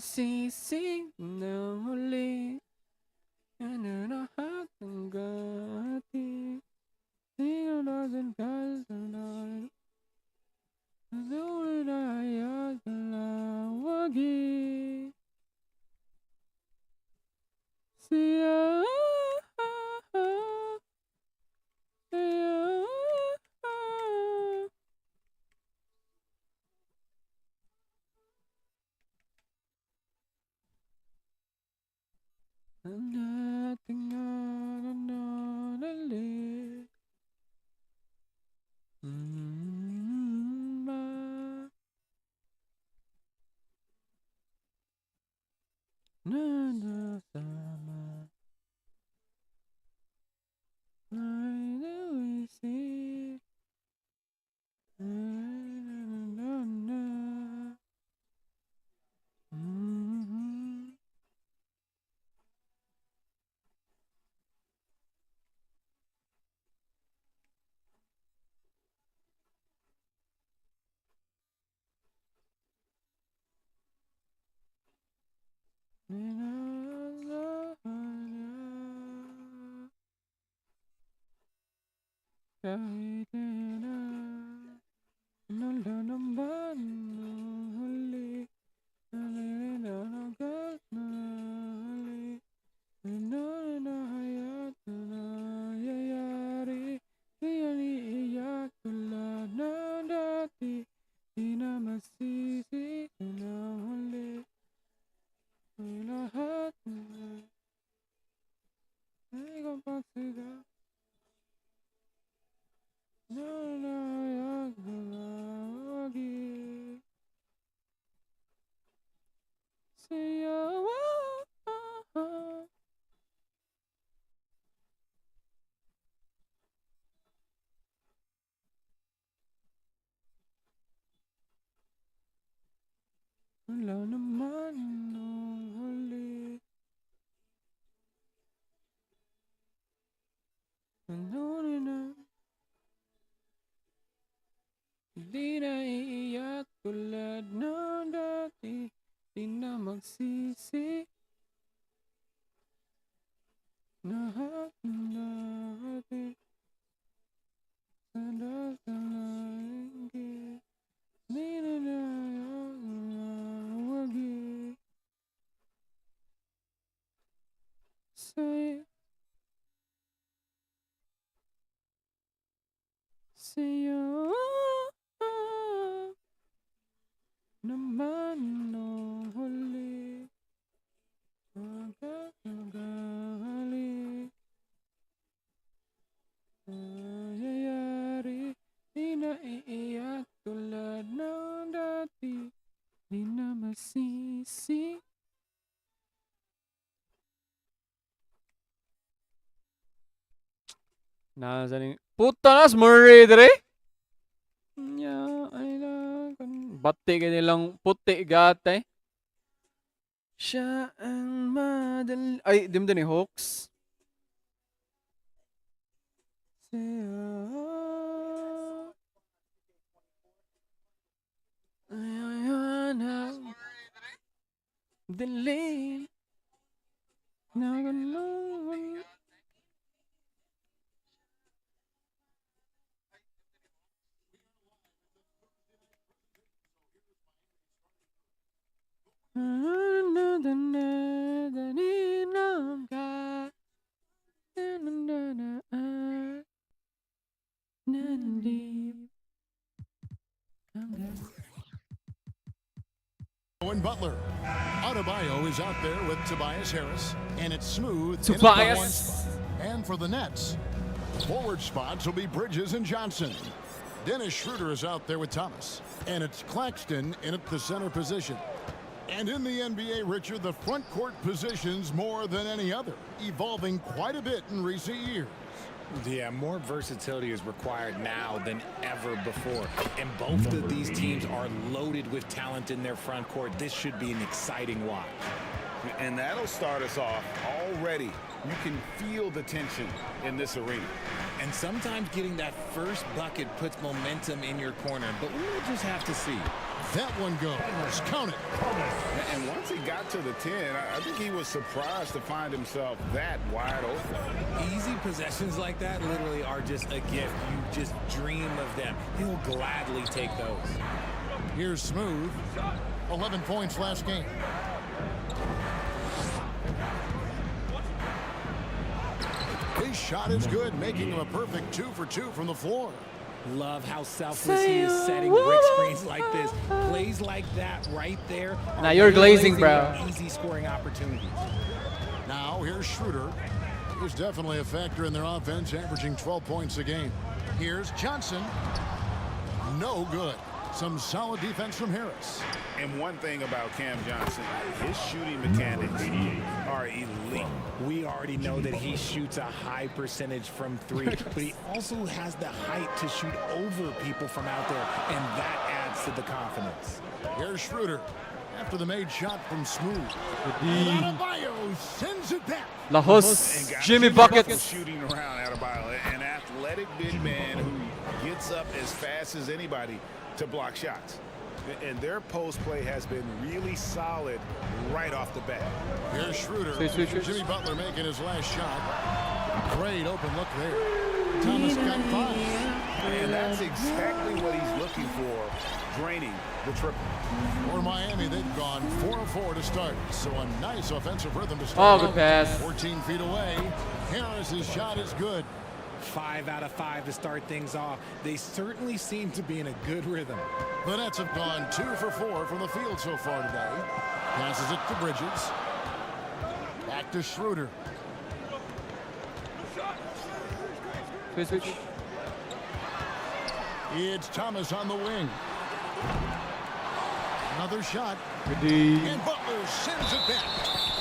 masising na muli. Ano na hanggang ating tingnan kalsalan. Doon na hayat kalawagin. Siya ang ating nananalig. Nanasama ay nawisip. Kahit na wala naman ang huli, nananagal na huli, nananahayat na nangyayari, di iiyak tulad na dati, di na masisi na huli, ay lahat na ay kapagsigaw. Nanayag na lagi siya wala naman ang huli. Ano na di na iiyak tulad na dati, di na magsisi. Lahat natin sa dasalanggit, di na nalawagi sa'yo naman nung huli, magkagali, nangyayari, di na iiyak tulad ng dati, di na masisi. Nasa ning puta nas Murray dire. Nya ay lang bati ka nilang puti gatay. Siya ang madal ay dimdo ni Hawks. Delay. Nagalong. Owen Butler. Adebayo is out there with Tobias Harris, and it's smooth. Tobias. And for the Nets, forward spots will be Bridges and Johnson. Dennis Schroeder is out there with Thomas, and it's Claxton in at the center position. And in the NBA, Richard, the front court positions more than any other, evolving quite a bit in recent years. Yeah, more versatility is required now than ever before. And both of these teams are loaded with talent in their front court. This should be an exciting watch. And that'll start us off already. You can feel the tension in this arena. And sometimes getting that first bucket puts momentum in your corner, but we'll just have to see. That one goes. Count it. And once he got to the 10, I think he was surprised to find himself that wide open. Easy possessions like that literally are just a gift. You just dream of them. He'll gladly take those. Here's Smooth. 11 points last game. His shot is good, making him a perfect 2 for 2 from the floor. Love how selfless he is setting brick screens like this. Plays like that right there. Now you're glazing, bro. Easy scoring opportunities. Now here's Schroeder. He's definitely a factor in their offense, averaging 12 points a game. Here's Johnson. No good. Some solid defense from Harris. And one thing about Cam Johnson, his shooting mechanics are elite. We already know that he shoots a high percentage from three, but he also has the height to shoot over people from out there, and that adds to the confidence. Here's Schroeder. After the made shot from Smooth. Adebayo sends it back. Lahos, And Jimmy got Buckets. shooting around Adebayo, an athletic big man who gets up as fast as anybody to block shots. And their post play has been really solid right off the bat. Here's Schroeder. Switch. Jimmy Butler making his last shot. Great open look there. Thomas got 5. And that's exactly what he's looking for, draining the triple. For Miami, they've gone 4 of 4 to start. So a nice offensive rhythm to start. Oh, good pass. 14 feet away. Harris's shot is good. 5 out of 5 to start things off. They certainly seem to be in a good rhythm. The Nets have gone 2 for 4 from the field so far today. Passes it to Bridges. Back to Schroeder. Switch. It's Thomas on the wing. Another shot. Good. And Butler sends it back.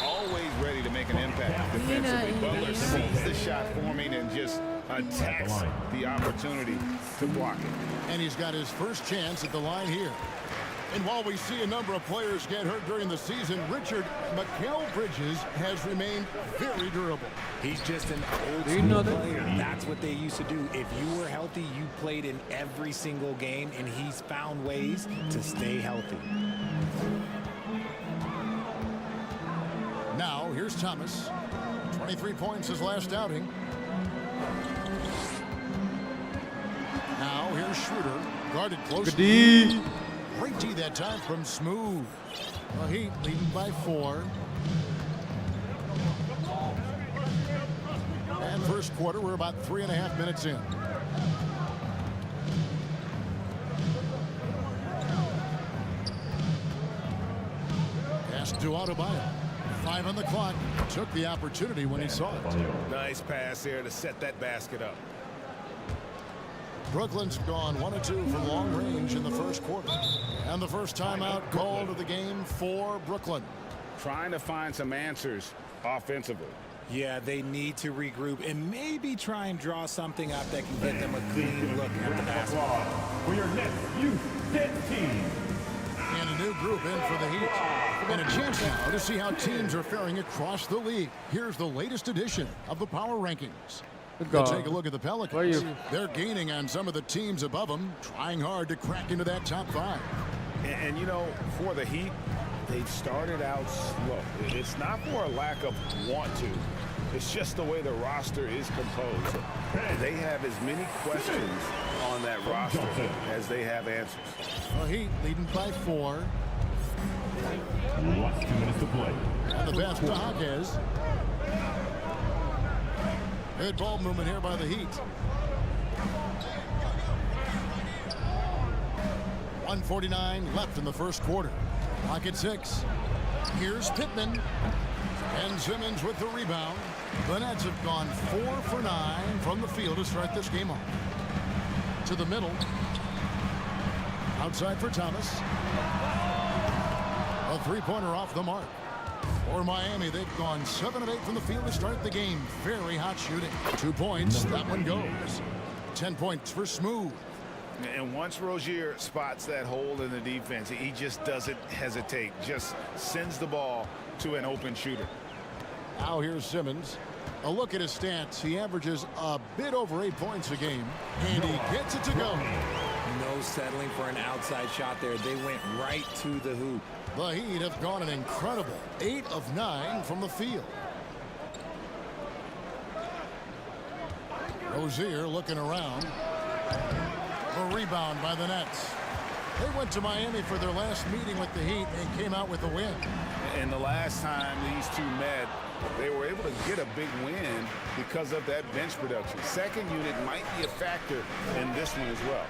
Always ready to make an impact defensively. Butler sees the shot forming and just attacks the opportunity to block it. And he's got his first chance at the line here. And while we see a number of players get hurt during the season, Richard, Mikal Bridges has remained very durable. He's just an old Do you know school that? player. That's what they used to do. If you were healthy, you played in every single game, and he's found ways to stay healthy. Now, here's Thomas. 23 points his last outing. Now, here's Schroeder. Guarded close. Good D. Great D that time from Smooth. The Heat leading by 4. And first quarter, we're about 3.5 minutes in. Pass to Adebayo. 5 on the clock. Took the opportunity when he saw it. Nice pass there to set that basket up. Brooklyn's gone 1 of 2 from long range in the first quarter. And the first timeout called of the game for Brooklyn. Trying to find some answers offensively. Yeah, they need to regroup and maybe try and draw something up that can get them a clean look at the basketball. For your next youth team. And a new group in for the Heat. And a chance now to see how teams are faring across the league. Here's the latest edition of the Power Rankings. Let's take a look at the Pelicans. They're gaining on some of the teams above them, trying hard to crack into that top 5. And you know, for the Heat, they've started out slow. It's not for a lack of want to. It's just the way the roster is composed. They have as many questions on that roster as they have answers. The Heat leading by 4. Last 2 minutes to play. And the pass to Jaquez. Good ball movement here by the Heat. 1:49 left in the first quarter. Clock at 6. Here's Pittman. And Simmons with the rebound. The Nets have gone 4 for 9 from the field to start this game off. To the middle. Outside for Thomas. A 3-pointer off the mark. For Miami, they've gone 7 of 8 from the field to start the game. Very hot shooting. 2 points. That one goes. 10 points for Smooth. And once Rozier spots that hole in the defense, he just doesn't hesitate. Just sends the ball to an open shooter. Now here's Simmons. A look at his stats. He averages a bit over 8 points a game. And he gets it to go. No settling for an outside shot there. They went right to the hoop. The Heat have gone an incredible 8 of 9 from the field. Rozier looking around. A rebound by the Nets. They went to Miami for their last meeting with the Heat and came out with a win. And the last time these two met, they were able to get a big win because of that bench production. Second unit might be a factor in this one as well.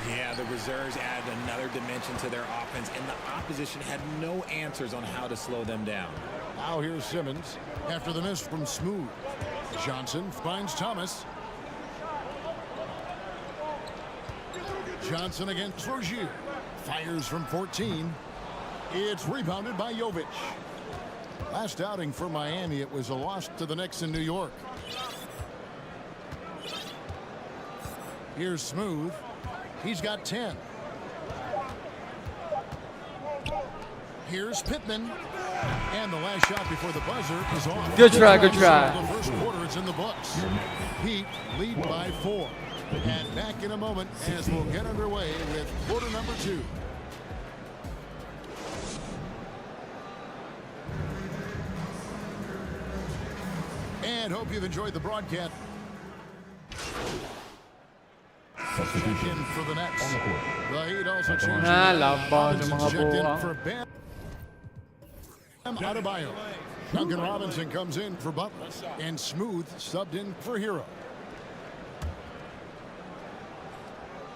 Yeah, the reserves added another dimension to their offense, and the opposition had no answers on how to slow them down. Now here's Simmons after the miss from Smooth. Johnson finds Thomas. Johnson against Rozier. Fires from 14. It's rebounded by Jovic. Last outing for Miami, it was a loss to the Knicks in New York. Here's Smooth. He's got 10. Here's Pittman. And the last shot before the buzzer is off. Good try, good try. The first quarter is in the books. Heat lead by 4. And back in a moment as we'll get underway with quarter number 2. And hope you've enjoyed the broadcast. Substitution In for the Nets. on the court. The Heat also changed. Laban yung mga Robinson's checked in buwang. for Bam Adebayo. Duncan Robinson comes in for Butler. And Smooth subbed in for Hero.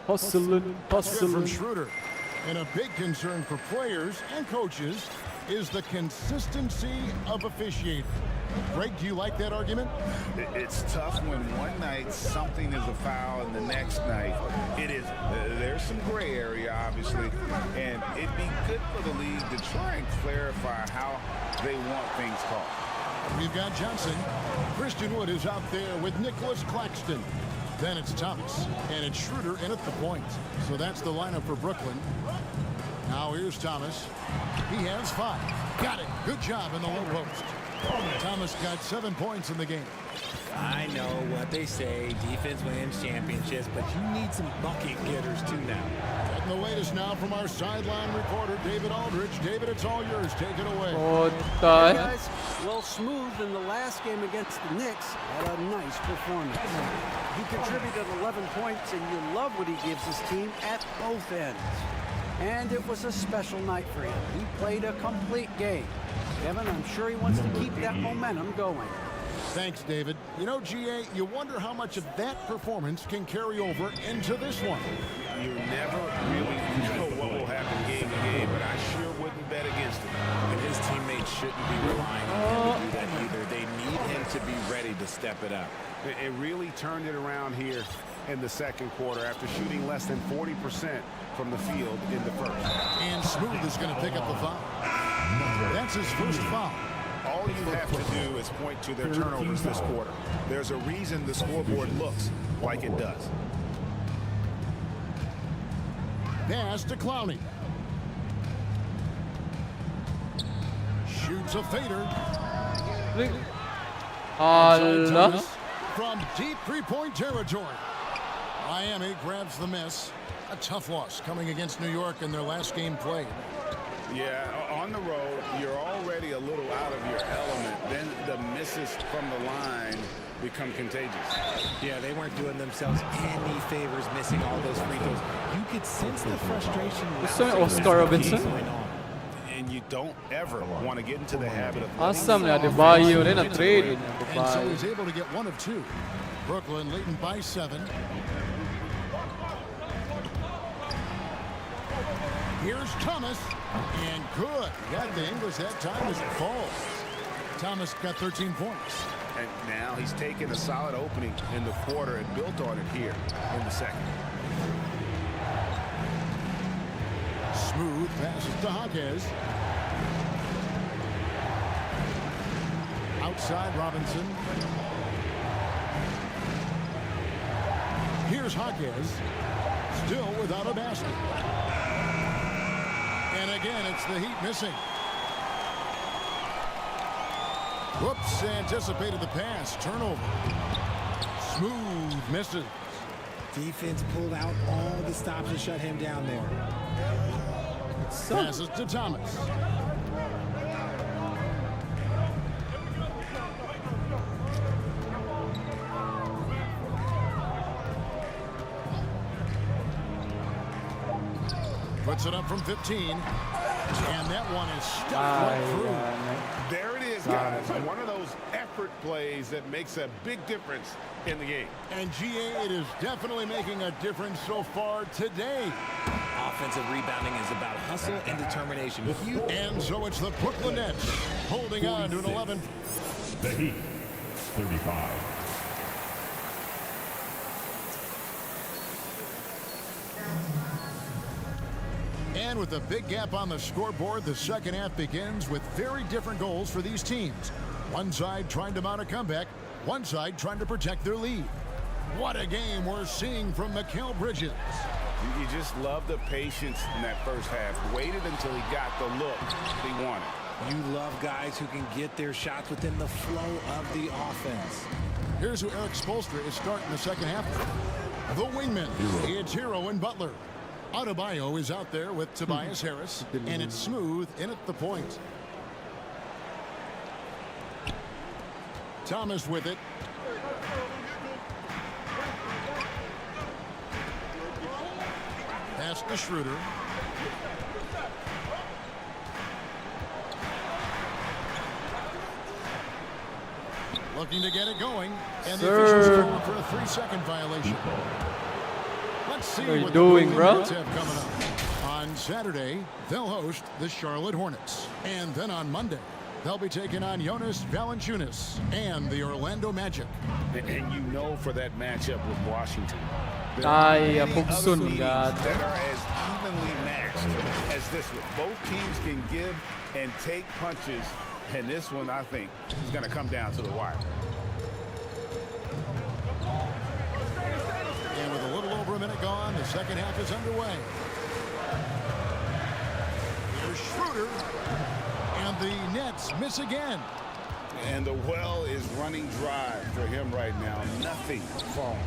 Hustling, Good from hustling. Schroeder. And a big concern for players and coaches is the consistency of officiating. Greg, do you like that argument? It's tough when one night something is a foul and the next night it is. There's some gray area, obviously, and it'd be good for the league to try and clarify how they want things called. We've got Johnson. Christian Wood is out there with Nicholas Claxton. Then it's Thomas, and it's Schroeder in at the point. So that's the lineup for Brooklyn. Now here's Thomas. He has 5. Got it. Good job in the low post. Thomas got 7 points in the game. I know what they say, defense wins championships, but you need some bucket getters too now. Getting the latest now from our sideline reporter, David Aldridge. David, it's all yours. Take it away. Puta. Guys, well, Smooth in the last game against the Knicks had a nice performance. He contributed 11 points, and you love what he gives his team at both ends. And it was a special night for him. He played a complete game. Kevin, I'm sure he wants to keep that momentum going. Thanks, David. You know, GA, you wonder how much of that performance can carry over into this one. You never really know what will happen game to game, but I sure wouldn't bet against him. And his teammates shouldn't be relying on him to do that either. They need him to be ready to step it up. It really turned it around here in the second quarter after shooting less than 40% from the field in the first. And Smooth is going to pick up the foul. That's his first foul. All you have to do is point to their turnovers this quarter. There's a reason the scoreboard looks like it does. Pass to Clowney. Shoots a fader. Allah. From deep three-point territory. Miami grabs the miss. A tough loss coming against New York in their last game played. Yeah, on the road, you're already a little out of your element. Then the misses from the line become contagious. Yeah, they weren't doing themselves any favors missing all those free throws. You could sense the frustration. Gusto ni Oscar Robinson? And you don't ever want to get into the habit of Awesome na, Adebayo rin ang trade. And so he's able to get 1 of 2. Brooklyn leading by 7. Here's Thomas. And good. Got the English that time as it falls. Thomas got 13 points. And now he's taken a solid opening in the quarter and built on it here in the second. Smooth passes to Hawkes. Outside Robinson. Here's Hawkes. Still without a basket. And again, it's the Heat missing. Whoops, anticipated the pass. Turnover. Smooth misses. Defense pulled out all the stops to shut him down there. Passes to Thomas. Puts it up from 15. And that one is stuck right through. There it is, guys. One of those effort plays that makes a big difference in the game. And GA, it is definitely making a difference so far today. Offensive rebounding is about hustle and determination. And so it's the Brooklyn Nets holding on to an 11. The Heat, 35. And with a big gap on the scoreboard, the second half begins with very different goals for these teams. One side trying to mount a comeback, one side trying to protect their lead. What a game we're seeing from Mikal Bridges. You just love the patience in that first half. Waited until he got the look he wanted. You love guys who can get their shots within the flow of the offense. Here's who Eric Spoelstra is starting the second half. The wingman, it's Hero and Butler. Adebayo is out there with Tobias Harris, and it's Smooth in at the point. Thomas with it. Pass to Schroeder. Looking to get it going, and the officials call for a 3-second violation. Let's see What are you what doing, the bro? Nets have coming up. On Saturday, they'll host the Charlotte Hornets. And then on Monday, they'll be taking on Jonas Valanciunas and the Orlando Magic. And you know for that matchup with Washington, there Ay, are many other apugsun, meetings God. that are as evenly matched as this one. Both teams can give and take punches, and this one, I think, is going to come down to the wire. And with a little over a minute gone, the second half is underway. Here's Schroeder, and the Nets miss again. And the well is running dry for him right now. Nothing falling.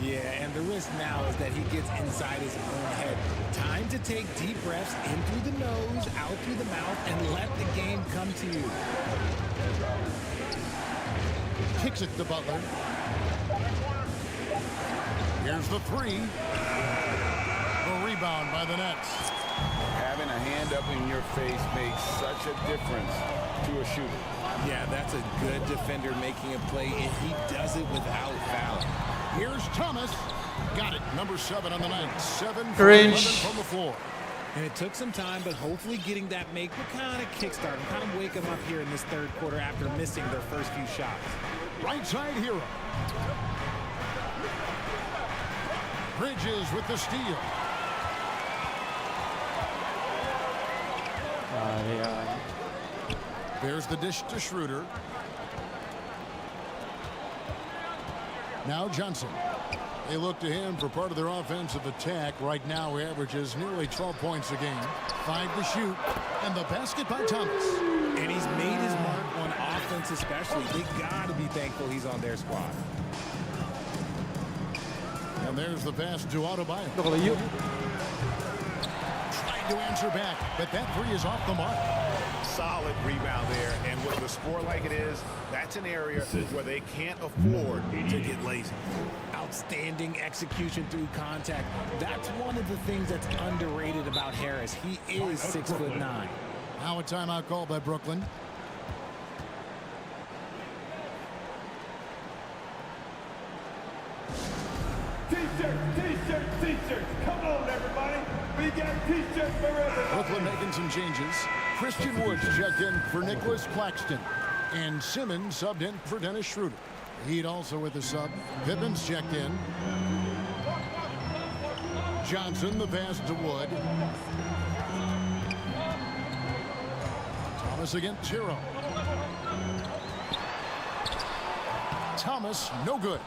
Yeah, and the risk now is that he gets inside his own head. Time to take deep breaths in through the nose, out through the mouth, and let the game come to you. Kicks it to Butler. Here's the three. A rebound by the Nets. Having a hand up in your face makes such a difference to a shooter. Yeah, that's a good defender making a play, and he does it without fouling. Here's Thomas. Got it. Number 7 on the night. 7 for Cringe. 11 from the floor. And it took some time, but hopefully getting that make will kind of kickstart him, kind of wake him up here in this third quarter after missing their first few shots. Right side Hero. Bridges with the steal. There's the dish to Schroeder. Now Johnson. They look to him for part of their offensive attack. Right now, he averages nearly 12 points a game. 5 to shoot. And the basket by Thomas. And he's made his mark on offense especially. They got to be thankful he's on their squad. And there's the pass to Adebayo. Look, Trying to answer back, but that three is off the mark. Solid rebound there, and with the score like it is, that's an area where they can't afford to get lazy. Outstanding execution through contact. That's one of the things that's underrated about Harris. He is 6'9". Now a timeout call by Brooklyn. T-shirts, come on everybody. We got t-shirts for everybody. Brooklyn making some changes. Christian Woods checked in for Nicholas Claxton. And Simmons subbed in for Dennis Schroeder. Heat also with the sub. Pippins checked in. Johnson the pass to Wood. Thomas against Hero. Thomas no good.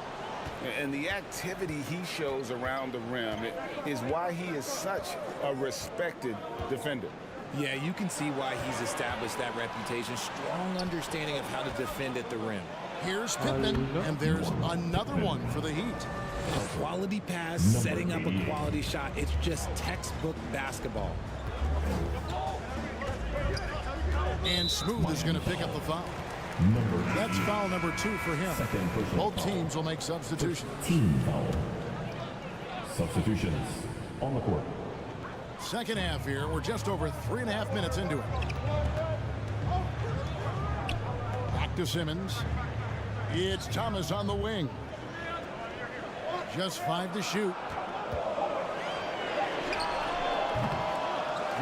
And the activity he shows around the rim is why he is such a respected defender. Yeah, you can see why he's established that reputation. Strong understanding of how to defend at the rim. Here's Pittman, and there's another one for the Heat. A quality pass, setting up a quality shot. It's just textbook basketball. And Smooth is going to pick up the foul. That's foul number 2 for him. Both teams will make substitutions. Team foul. Substitutions on the court. Second half here. We're just over 3.5 minutes into it. Back to Simmons. It's Thomas on the wing. Just 5 to shoot.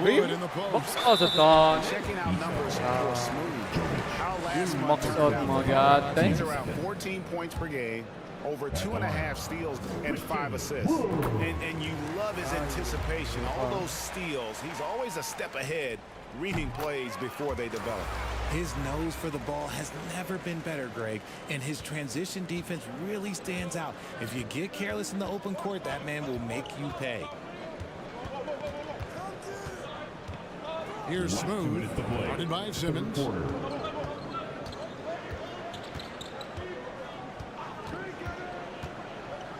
Wood in the post. Box out ito. Checking out numbers for Smooth. Our last month, Box he out was mga gate. He's around 14 points per game, over 2.5 steals and 5 assists. And you love his anticipation, all those steals. He's always a step ahead, reading plays before they develop. His nose for the ball has never been better, Greg, and his transition defense really stands out. If you get careless in the open court, that man will make you pay. Here's Smooth, guarded by Simmons.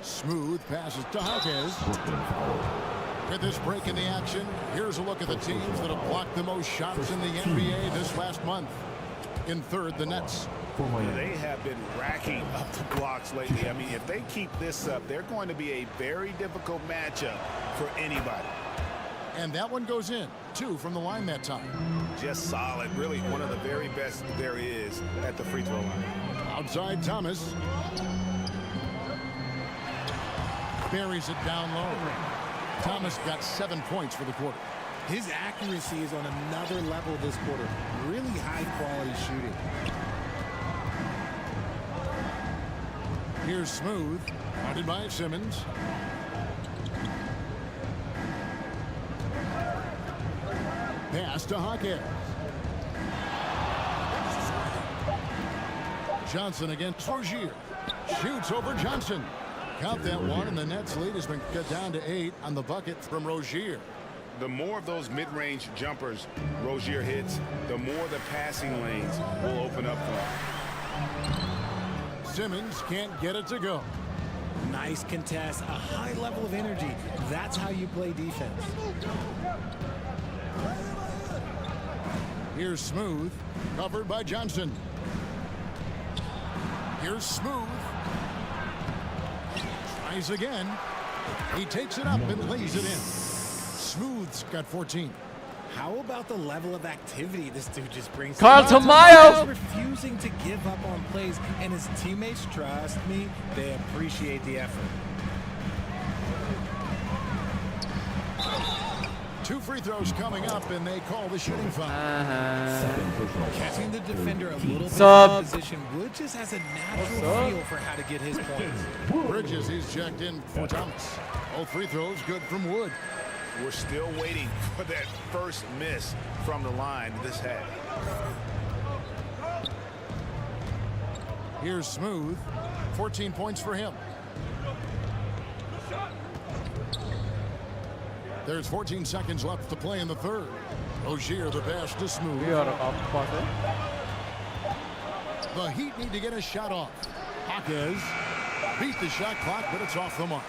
Smooth passes to Hawkins. With this break in the action, here's a look at the teams that have blocked the most shots in the NBA this last month. In third, the Nets. They have been racking up the blocks lately. I mean, if they keep this up, they're going to be a very difficult matchup for anybody. And that one goes in. 2 from the line that time. Just solid. Really one of the very best there is at the free throw line. Outside Thomas. Buries it down low. Thomas got 7 points for the quarter. His accuracy is on another level this quarter. Really high quality shooting. Here's Smooth, guarded by Simmons. Pass to Hawkins. Johnson against Rozier. Shoots over Johnson. Count that one, and the Nets' lead has been cut down to 8 on the bucket from Rozier. The more of those mid-range jumpers Rozier hits, the more the passing lanes will open up for him. Simmons can't get it to go. Nice contest, a high level of energy. That's how you play defense. Here's Smooth, covered by Johnson. Here's Smooth. Tries again. He takes it up and lays it in. Smooth's got 14. How about the level of activity this dude just brings? Carl to the Tamayo! He's refusing to give up on plays, and his teammates, trust me, they appreciate the effort. 2 free throws coming up, and they call the shooting foul. Catching the defender a little bit Sub. out of position, Wood just has a natural feel for how to get his points. Bridges, he's checked in for Thomas. All free throws good from Wood. We're still waiting for that first miss from the line this half. Here's Smooth. 14 points for him. There's 14 seconds left to play in the third. Rozier the pass to Smooth. The Heat need to get a shot off. Hawkins beat the shot clock, but it's off the mark.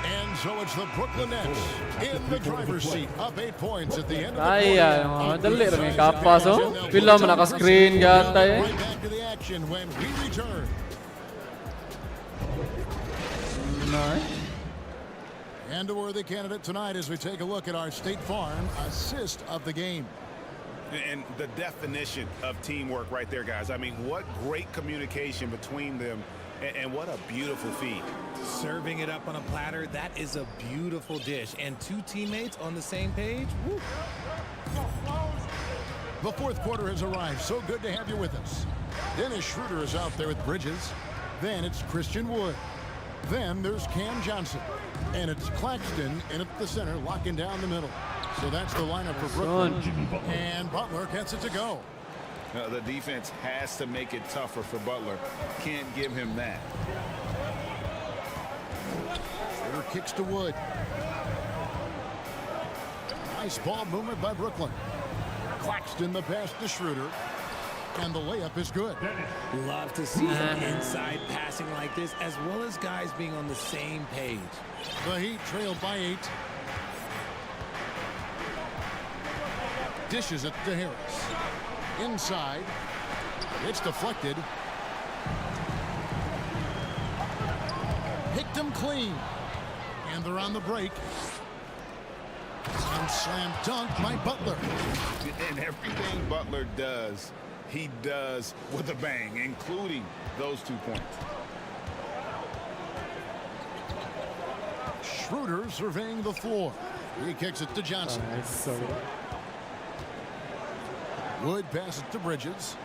And so it's the Brooklyn Nets in the driver's seat, up 8 points at the end of the quarter. Dali lang yung kapas, oh. Pila mo naka-screen gata eh. Right back to the action when we return. And a worthy candidate tonight as we take a look at our State Farm assist of the game. And the definition of teamwork right there, guys. I mean, what great communication between them, and what a beautiful feed. Serving it up on a platter, that is a beautiful dish. And 2 teammates on the same page. Woo. The fourth quarter has arrived. So good to have you with us. Dennis Schroeder is out there with Bridges. Then it's Christian Wood. Then there's Cam Johnson. And it's Claxton in at the center, locking down the middle. So that's the lineup for Brooklyn. And Butler gets it to go. The defense has to make it tougher for Butler. Can't give him that. Schroeder kicks to Wood. Nice ball movement by Brooklyn. Claxton the pass to Schroeder. And the layup is good. Love to see some inside passing like this, as well as guys being on the same page. The Heat trailed by 8. Dishes it to Harris. Inside. It's deflected. Picked him clean. And they're on the break. And slam dunk by Butler. And everything Butler does, he does with a bang, including those 2 points. Schroeder surveying the floor. He kicks it to Johnson. Wood passes it to Bridges.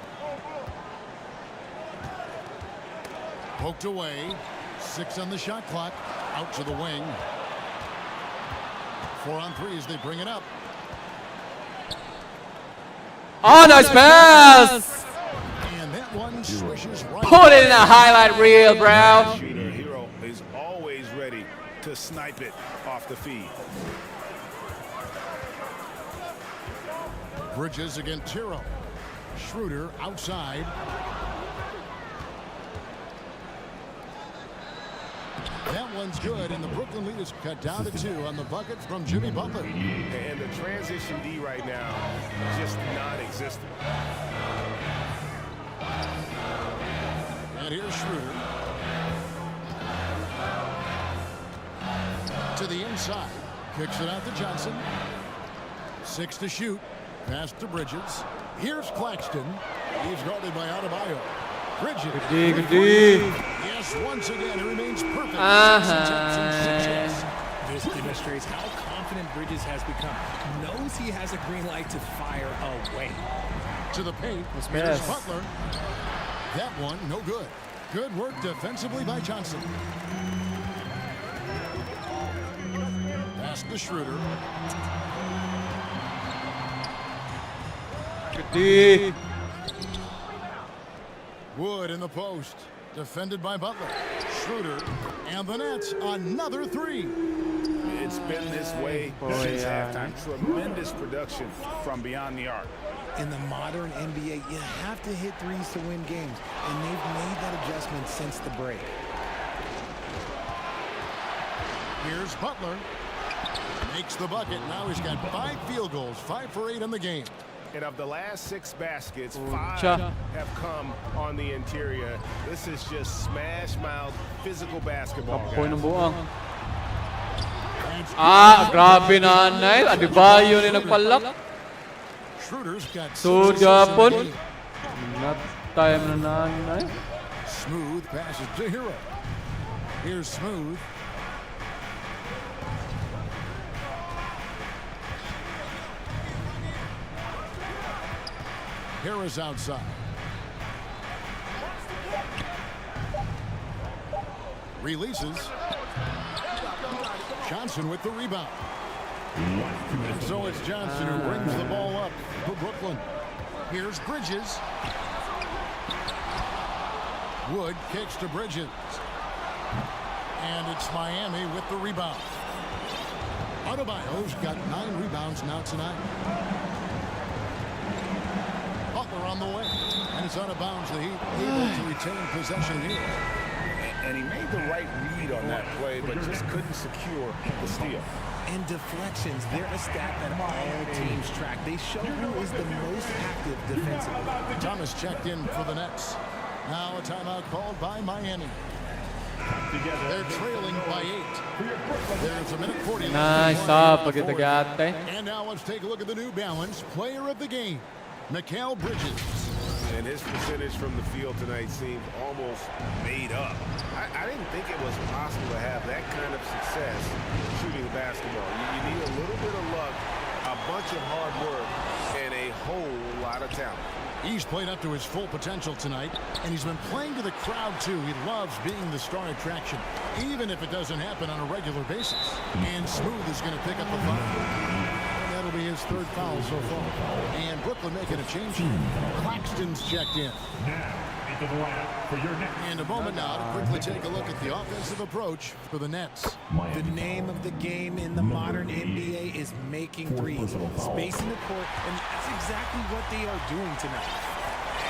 Poked away. 6 on the shot clock. Out to the wing. 4 on 3 as they bring it up. Oh, nice pass! And that one swishes right. Put it in a highlight reel, bro. Shooter hero is always ready to snipe it off the feed. Bridges against Tiro. Schroeder outside. That one's good, and the Brooklyn lead is cut down to 2 on the bucket from Jimmy Butler. And the transition D right now, just non-existent. And here's Schroeder. To the inside. Kicks it out to Johnson. 6 to shoot. Pass to Bridges. Here's Claxton. He's guarded by Adebayo. Bridges. Good D. Yes, once again, it remains perfect. This demonstrates how confident Bridges has become. Knows he has a green light to fire away. To the paint. Here's Butler. That one, no good. Good work defensively by Johnson. Pass to Schroeder. Good D. Wood in the post. Defended by Butler. Schroeder. And the Nets. Another 3. It's been this way since halftime. Tremendous production from beyond the arc. In the modern NBA, you have to hit threes to win games, and they've made that adjustment since the break. Here's Butler. Makes the bucket. Now he's got 5 field goals. 5 for 8 in the game. And of the last 6 baskets, 5 Cha. have come on the interior. This is just smash-mouth physical basketball. Kapoy ng guys. buang. Grabe na anay. Adebayo ni nagpalak. Schroeder's got 6 So, assists in the Japon. game. Not time na nanay. Smooth passes to Hero. Here's Smooth. Harris outside. Releases. Johnson with the rebound. And so it's Johnson who brings the ball up for Brooklyn. Here's Bridges. Wood kicks to Bridges. And it's Miami with the rebound. Adebayo's got 9 rebounds now tonight. Butler on the way. And it's out of bounds. The Heat able to retain possession here. And he made the right read on that play, but just couldn't secure the steal. And deflections, they're a stat that all teams track. They show who is the most active defensively. Thomas checked in for the Nets. Now a timeout called by Miami. They're trailing by 8. There's a minute 40. Nice stop. Pagkitagate. And now let's take a look at the New Balance player of the game, Mikal Bridges. And his percentage from the field tonight seemed almost made up. I didn't think it was possible to have that kind of success shooting the basketball. You need a little bit of luck, a bunch of hard work, and a whole lot of talent. He's played up to his full potential tonight, and he's been playing to the crowd, too. He loves being the star attraction, even if it doesn't happen on a regular basis. And Smooth is going to pick up the foul. And that'll be his 3rd foul so far. And Brooklyn making a change. Claxton's checked in. Now, into the lineup for your next. And a moment now to quickly take a look at the offensive approach for the Nets. The name of the game in the modern NBA is making threes, spacing the court, and that's exactly what they are doing tonight.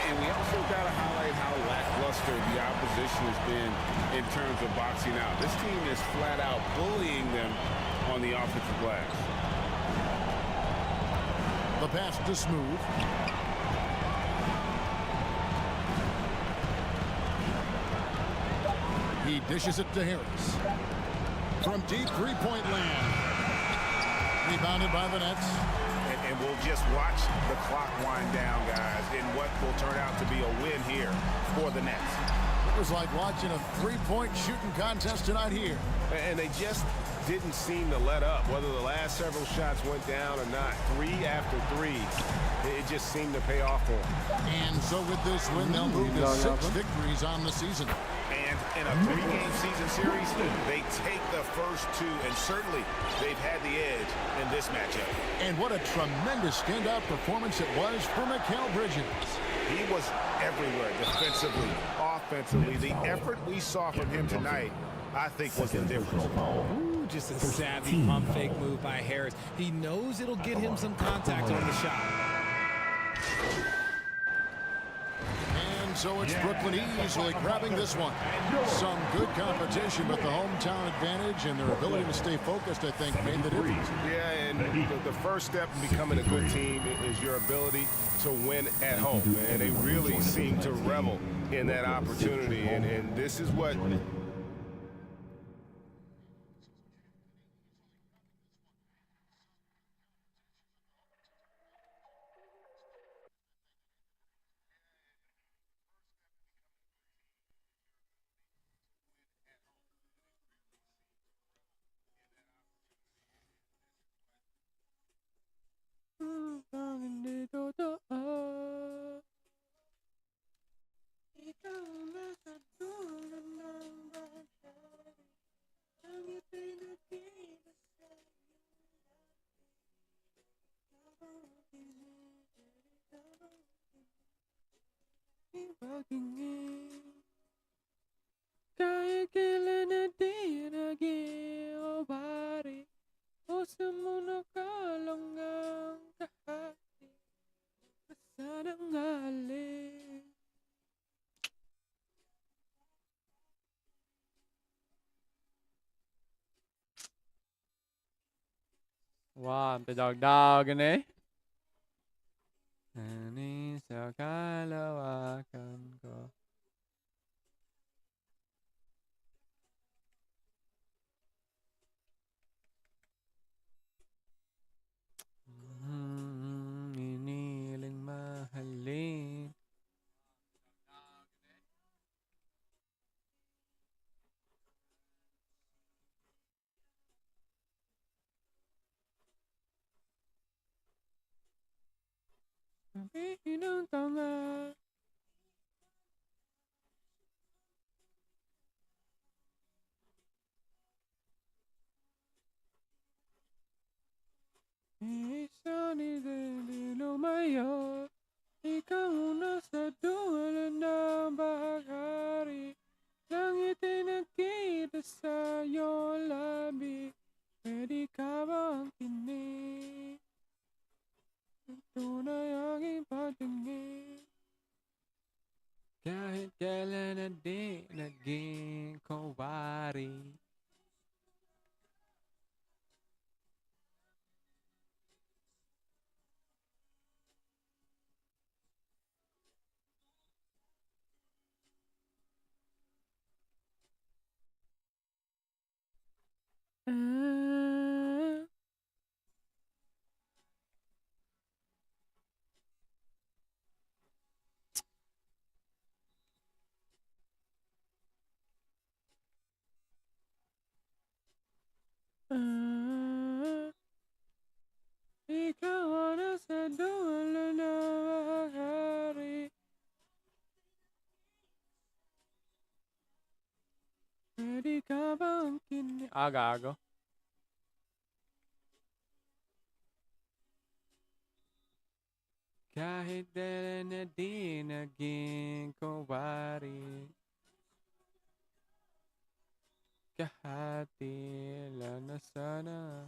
And we also got to highlight how lackluster the opposition has been in terms of boxing out. This team is flat out bullying them on the offensive glass. The pass to Smooth. He dishes it to Harris. From deep three-point land. Rebounded by the Nets. And we'll just watch the clock wind down, guys, in what will turn out to be a win here for the Nets. It was like watching a three-point shooting contest tonight here. And they just didn't seem to let up. Whether the last several shots went down or not, 3 after 3, it just seemed to pay off for them. And so with this win, they'll move to 6 victories on the season. And in a 3-game season series, they take the first 2, and certainly they've had the edge in this matchup. And what a tremendous standout performance it was for Mikal Bridges. He was everywhere defensively, offensively. The effort we saw from him tonight, I think, was the difference. Ooh, just a savvy pump fake move by Harris. He knows it'll get him some contact on the shot. And so it's Brooklyn easily grabbing this one. Some good competition, but the hometown advantage and their ability to stay focused, I think, made the difference. Yeah, and the first step in becoming a good team is your ability to win at home. And they really seem to revel in that opportunity. And this is what... Wow, dagdagan eh. Ani sa kalawakan ko. Iniling mahalin. Sabihin ang tanga. Isa ni lumayo. Ikaw nasa dulo ng bahagari. Langit ay nagkita sa iyong labi. Pwede ka bang kinig? Tunay aking patingin. Kahit kailan na di naging kuwari. Ikaw ang nasa dulo ng bahagari. Pwede ka bang kinig? Gago. Kahit kailan na di naging kuwari. Kahati lang na sana.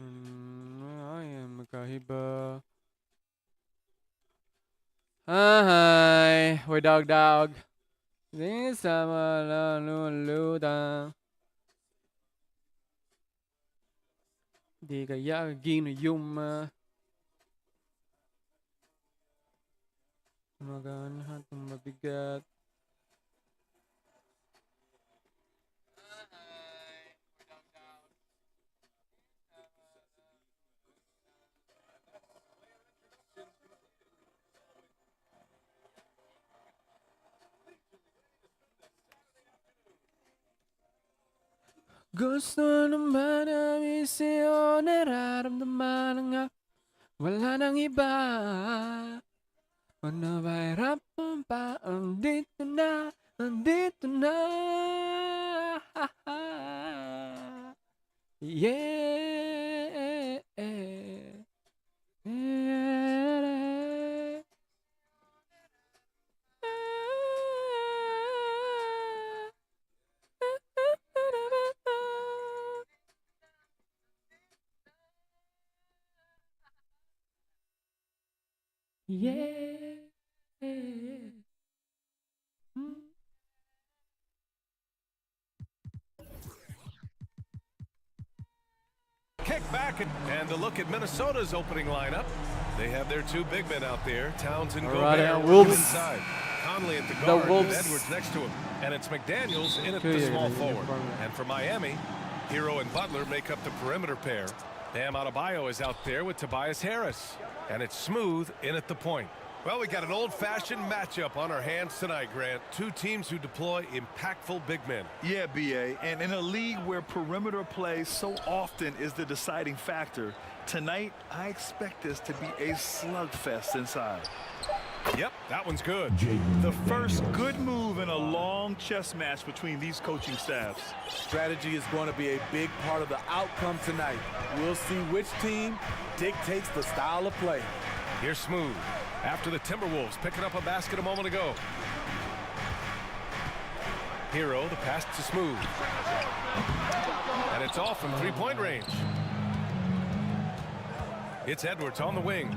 Ay, magkahiba. Hi, we dog. This sama la luluda. Di kaya ginayuma. Maganhat ng mabigat. Gusto naman namin sa'yo, nararamdaman nga wala nang iba. Ano ba hirap pa, andito na. Yeah. Yeah. Kick back and a look at Minnesota's opening lineup. They have their two big men out there, Towns and Gobert Wolves. inside. Conley at the guard, Wolves. with Edwards next to him. And it's McDaniels in at the small forward. And for Miami, Hero and Butler make up the perimeter pair. Bam Adebayo is out there with Tobias Harris. And it's Smooth in at the point. Well, we got an old-fashioned matchup on our hands tonight, Grant. Two teams who deploy impactful big men. Yeah, B.A., and in a league where perimeter play so often is the deciding factor, tonight I expect this to be a slugfest inside. Yep, that one's good. The first good move in a long chess match between these coaching staffs. Strategy is going to be a big part of the outcome tonight. We'll see which team dictates the style of play. Here's Smooth. After the Timberwolves picking up a basket a moment ago. Hero, the pass to Smooth. And it's off from three-point range. It's Edwards on the wing.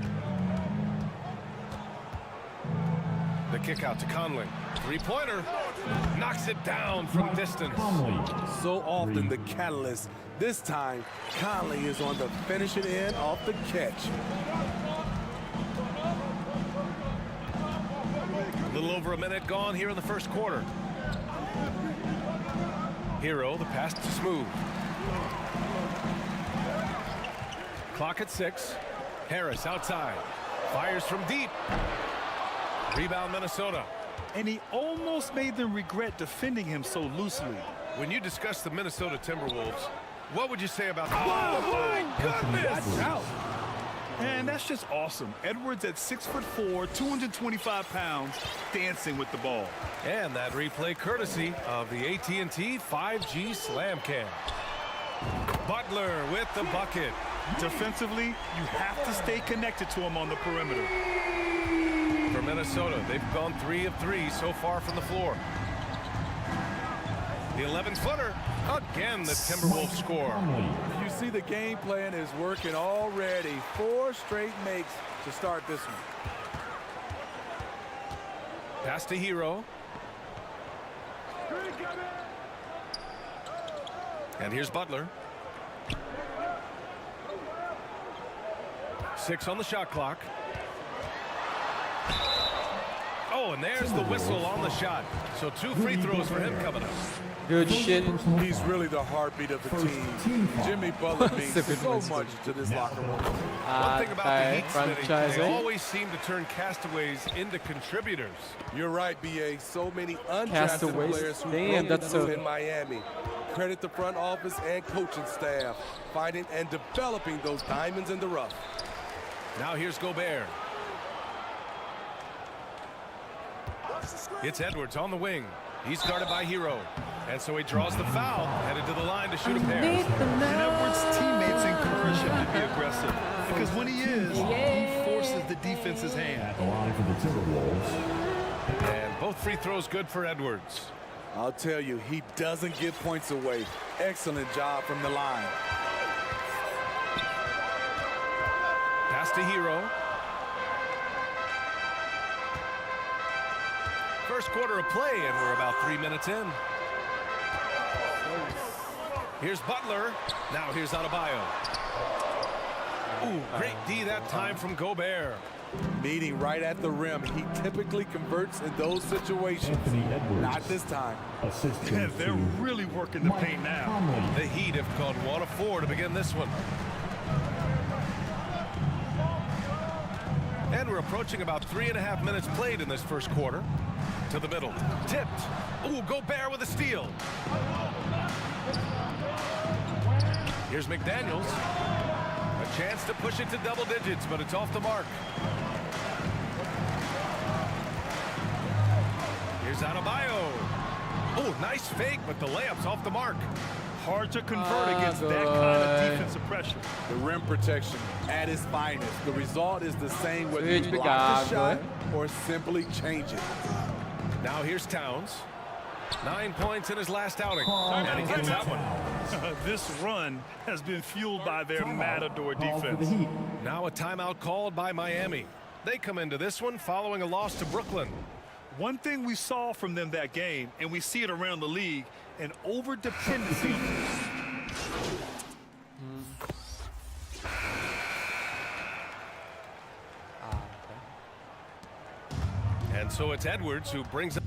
The kick out to Conley. Three-pointer. Knocks it down from distance. So often the catalyst. This time, Conley is on the finishing end off the catch. A little over a minute gone here in the first quarter. Hero, the pass to Smooth. Clock at 6. Harris outside. Fires from deep. Rebound Minnesota. And he almost made them regret defending him so loosely. When you discuss the Minnesota Timberwolves, what would you say about the my goodness! Watch out. And that's just awesome. Edwards at 6'4", 225 pounds, dancing with the ball. And that replay courtesy of the AT&T 5G Slam Cam. Butler with the bucket. Defensively, you have to stay connected to him on the perimeter. For Minnesota, they've gone 3 of 3 so far from the floor. The 11-footer. Again, the Timberwolves score. You see the game plan is working already. 4 straight makes to start this one. Pass to Hero. And here's Butler. 6 on the shot clock. Oh, and there's the whistle on the shot. So 2 free throws for him coming up. Good shit. He's really the heartbeat of the team. Jimmy Butler means so much to this locker room. One thing about the Heat, Smitty, they always seem to turn castaways into contributors. You're right, B.A. So many undrafted players who broke through in Miami. Credit the front office and coaching staff, finding and developing those diamonds in the rough. Now here's Gobert. It's Edwards on the wing. He's guarded by Hero. And so he draws the foul, headed to the line to shoot a pair. And Edwards' teammates encourage him to be aggressive, because when he is, he forces the defense's hand. The line for the Timberwolves. And both free throws good for Edwards. I'll tell you, he doesn't give points away. Excellent job from the line. Pass to Hero. First quarter of play, and we're about 3 minutes in. Here's Butler. Now here's Adebayo. Ooh, great D that time from Gobert. Meeting right at the rim. He typically converts in those situations. Not this time. Yeah, they're really working the paint now. The Heat have called 1 of 4 to begin this one. And we're approaching about 3.5 minutes played in this first quarter. To the middle. Tipped. Ooh, Gobert with a steal. Here's McDaniels. A chance to push it to double digits, but it's off the mark. Here's Adebayo. Oh, nice fake, but the layup's off the mark. Hard to convert against that kind of defensive pressure. The rim protection at its finest. The result is the same whether you block the shot or simply change it. Now here's Towns. 9 points in his last outing. And he gets that one. This run has been fueled by their Matador defense. Now a timeout called by Miami. They come into this one following a loss to Brooklyn. One thing we saw from them that game, and we see it around the league, an over-dependency. And so it's Edwards who brings up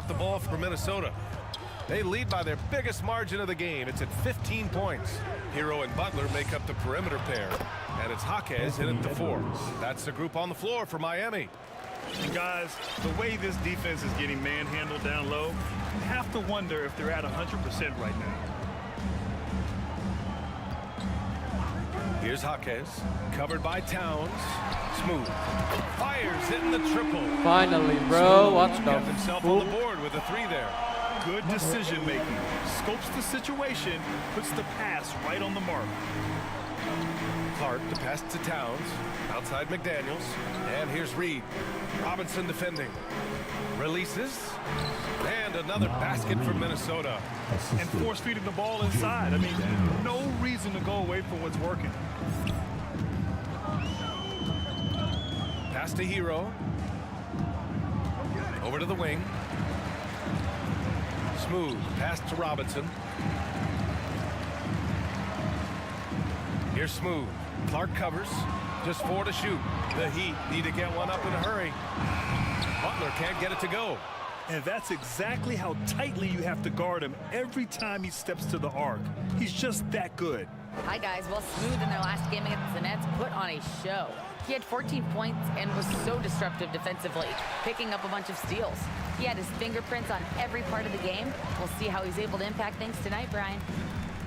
the ball for Minnesota. They lead by their biggest margin of the game. It's at 15 points. Hero and Butler make up the perimeter pair. And it's Jaquez in at the 4. That's the group on the floor for Miami. And guys, the way this defense is getting manhandled down low, you have to wonder if they're at 100% right now. Here's Jaquez, covered by Towns. Smooth. Fires hitting the triple. Finally, bro. Watch Got himself on the board with a 3 there. Good decision making. Scopes the situation, puts the pass right on the mark. Clark, the pass to Towns. Outside McDaniels. And here's Reed. Robinson defending. Releases. And another basket for Minnesota. And force feeding the ball inside. I mean, no reason to go away from what's working. Pass to Hero. Over to the wing. Smooth. Pass to Robinson. Here's Smooth. Clark covers. Just 4 to shoot. The Heat need to get one up in a hurry. Butler can't get it to go. And that's exactly how tightly you have to guard him every time he steps to the arc. He's just that good. Hi, guys. Well, Smooth in their last game against the Nets put on a show. He had 14 points and was so disruptive defensively, picking up a bunch of steals. He had his fingerprints on every part of the game. We'll see how he's able to impact things tonight, Brian.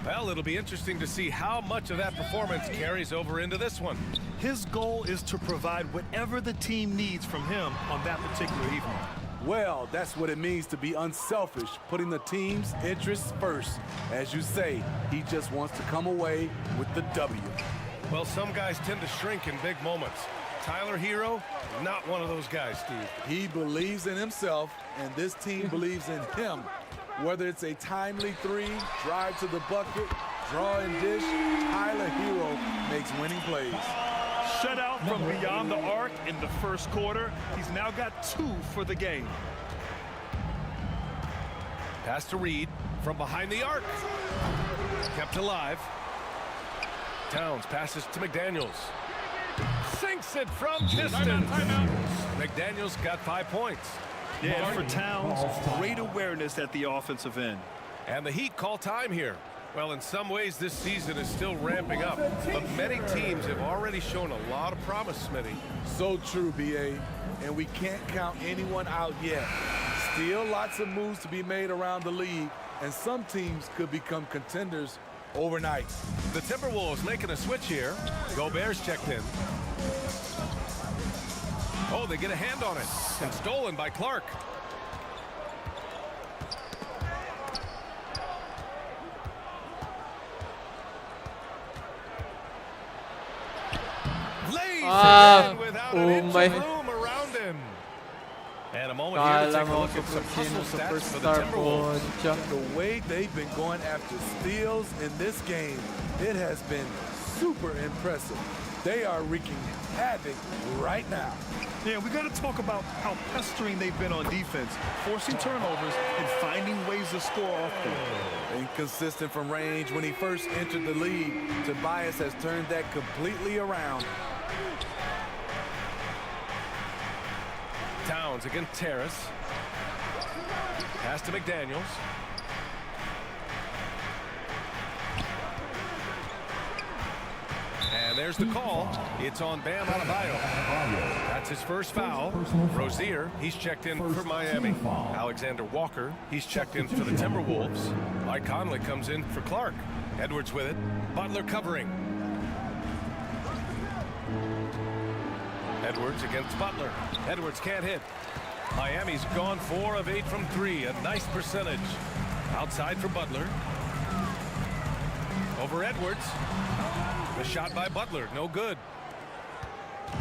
Well, it'll be interesting to see how much of that performance carries over into this one. His goal is to provide whatever the team needs from him on that particular evening. Well, that's what it means to be unselfish, putting the team's interests first. As you say, he just wants to come away with the W. Well, some guys tend to shrink in big moments. Tyler Hero, not one of those guys, Steve. He believes in himself, and this team believes in him. Whether it's a timely 3, drive to the bucket, draw and dish, Tyler Hero makes winning plays. Shut out from beyond the arc in the first quarter. He's now got 2 for the game. Pass to Reed from behind the arc. Kept alive. Towns passes to McDaniels. Sinks it from distance. McDaniels got 5 points. Yeah, and for Towns, great awareness at the offensive end. And the Heat call time here. Well, in some ways, this season is still ramping up, but many teams have already shown a lot of promise, Smitty. So true, B.A., and we can't count anyone out yet. Still lots of moves to be made around the league, and some teams could become contenders overnight. The Timberwolves making a switch here. Gobert's checked in. Oh, they get a hand on it. And stolen by Clark. Lays it in without an inch of room around him. And a moment here to take a look at some hustle stats for the Timberwolves. The way they've been going after steals in this game, it has been super impressive. They are wreaking havoc right now. Yeah, we got to talk about how pestering they've been on defense, forcing turnovers and finding ways to score often. Inconsistent from range when he first entered the league. Tobias has turned that completely around. Towns against Terrace. Pass to McDaniels. And there's the call. It's on Bam Adebayo. That's his first foul. Rozier, he's checked in for Miami. Alexander Walker, he's checked in for the Timberwolves. Mike Conley comes in for Clark. Edwards with it. Butler covering. Edwards against Butler. Edwards can't hit. Miami's gone 4 of 8 from 3. A nice percentage. Outside for Butler. Over Edwards. The shot by Butler, no good.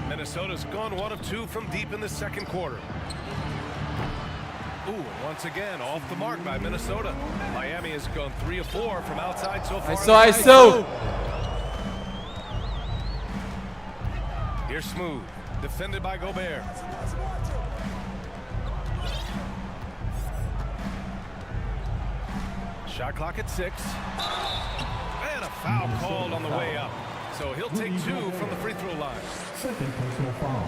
Minnesota's gone 1 of 2 from deep in the second quarter. Ooh, and once again, off the mark by Minnesota. Miami has gone 3 of 4 from outside so far. ISO. Here's Smooth, defended by Gobert. Shot clock at 6. And a foul called on the way up. So he'll take 2 from the free throw line. Second personal foul.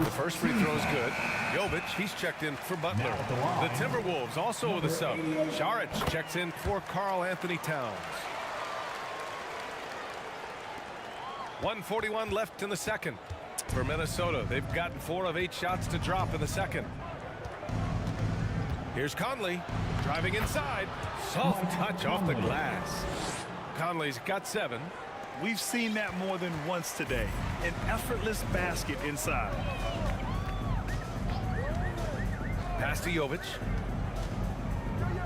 The first free throw is good. Jovic, he's checked in for Butler. The Timberwolves also with a sub. Šarić checks in for Karl Anthony Towns. 1:41 left in the second. For Minnesota, they've gotten 4 of 8 shots to drop in the second. Here's Conley driving inside. Soft touch off the glass. Conley's got 7. We've seen that more than once today. An effortless basket inside. Pass to Jovic.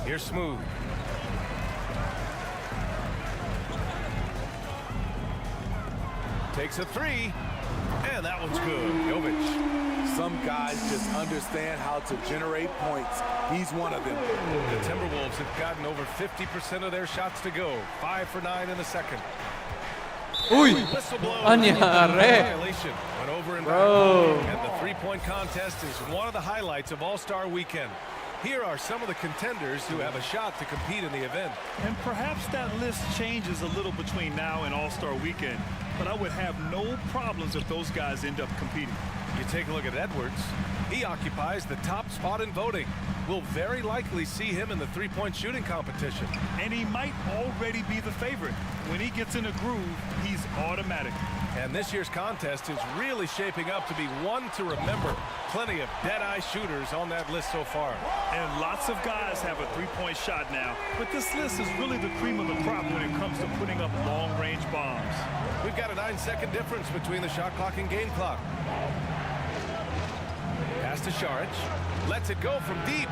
Here's Smooth. Takes a 3. And that one's good. Jovic. Some guys just understand how to generate points. He's one of them. The Timberwolves have gotten over 50% of their shots to go. 5 for 9 in the second. Uy, Whistle blow. anyari. Violation went over and Bro. back. And the three-point contest is one of the highlights of All-Star Weekend. Here are some of the contenders who have a shot to compete in the event. And perhaps that list changes a little between now and All-Star Weekend, but I would have no problems if those guys end up competing. You take a look at Edwards. He occupies the top spot in voting. We'll very likely see him in the three-point shooting competition. And he might already be the favorite. When he gets in a groove, he's automatic. And this year's contest is really shaping up to be one to remember. Plenty of dead-eye shooters on that list so far. And lots of guys have a three-point shot now. But this list is really the cream of the crop when it comes to putting up long-range bombs. We've got a 9-second difference between the shot clock and game clock. Pass to Šarić. Lets it go from deep.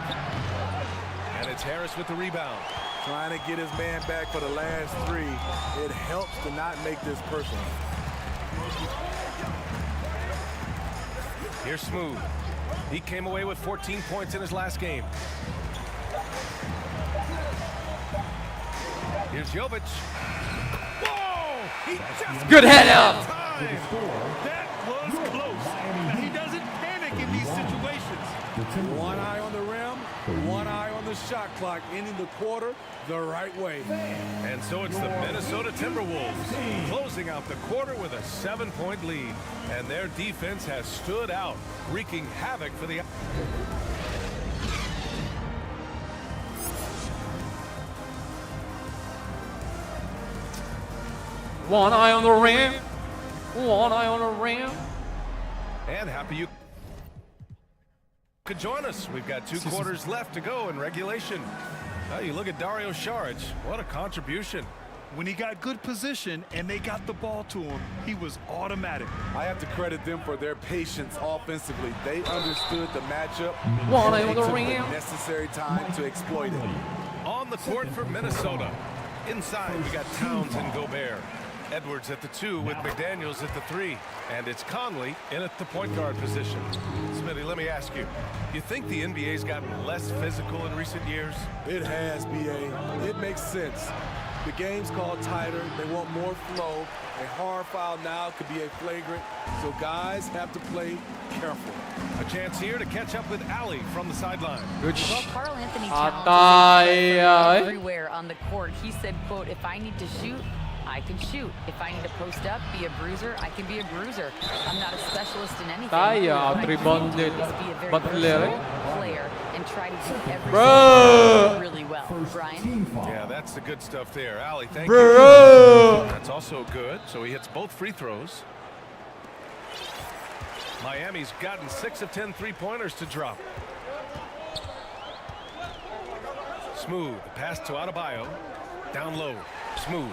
And it's Harris with the rebound. Trying to get his man back for the last 3. It helps to not make this personal. Here's Smooth. He came away with 14 points in his last game. Here's Jovic. Whoa! He just Good head up. That was close. Now, he doesn't panic in these situations. One eye on the rim, one eye on the shot clock, ending the quarter the right way. And so it's the Minnesota Timberwolves closing out the quarter with a 7-point lead. And their defense has stood out, wreaking havoc for the... One eye on the rim. One eye on the rim. And happy you could join us. We've got 2 quarters left to go in regulation. Now you look at Dario Šarić. What a contribution. When he got good position and they got the ball to him, he was automatic. I have to credit them for their patience offensively. They understood the matchup. One and eye they on the took rim. the necessary time to exploit it. On the court for Minnesota. Inside, we got Towns and Gobert. Edwards at the 2 with McDaniels at the 3. And it's Conley in at the point guard position. Smitty, let me ask you, you think the NBA's gotten less physical in recent years? It has, B.A. It makes sense. The game's called tighter. They want more flow. A hard foul now could be a flagrant, so guys have to play careful. A chance here to catch up with Ali from the sideline. Good Well, Carl Anthony Atay, Towns is everywhere on the court. He said, quote, if I need to shoot, I can shoot. If I need to post up, be a bruiser, I can be a bruiser. I'm not a specialist in anything. Tayo, What I can out-rebounded. do is be a very Butler, versatile player and try to do everything Bro! really well. Brian? Team foul. Yeah, that's the good stuff there. Ali, thank Bro! you. That's also good. So he hits both free throws. Miami's gotten 6 of 10 three-pointers to drop. Smooth. Pass to Adebayo. Down low. Smooth.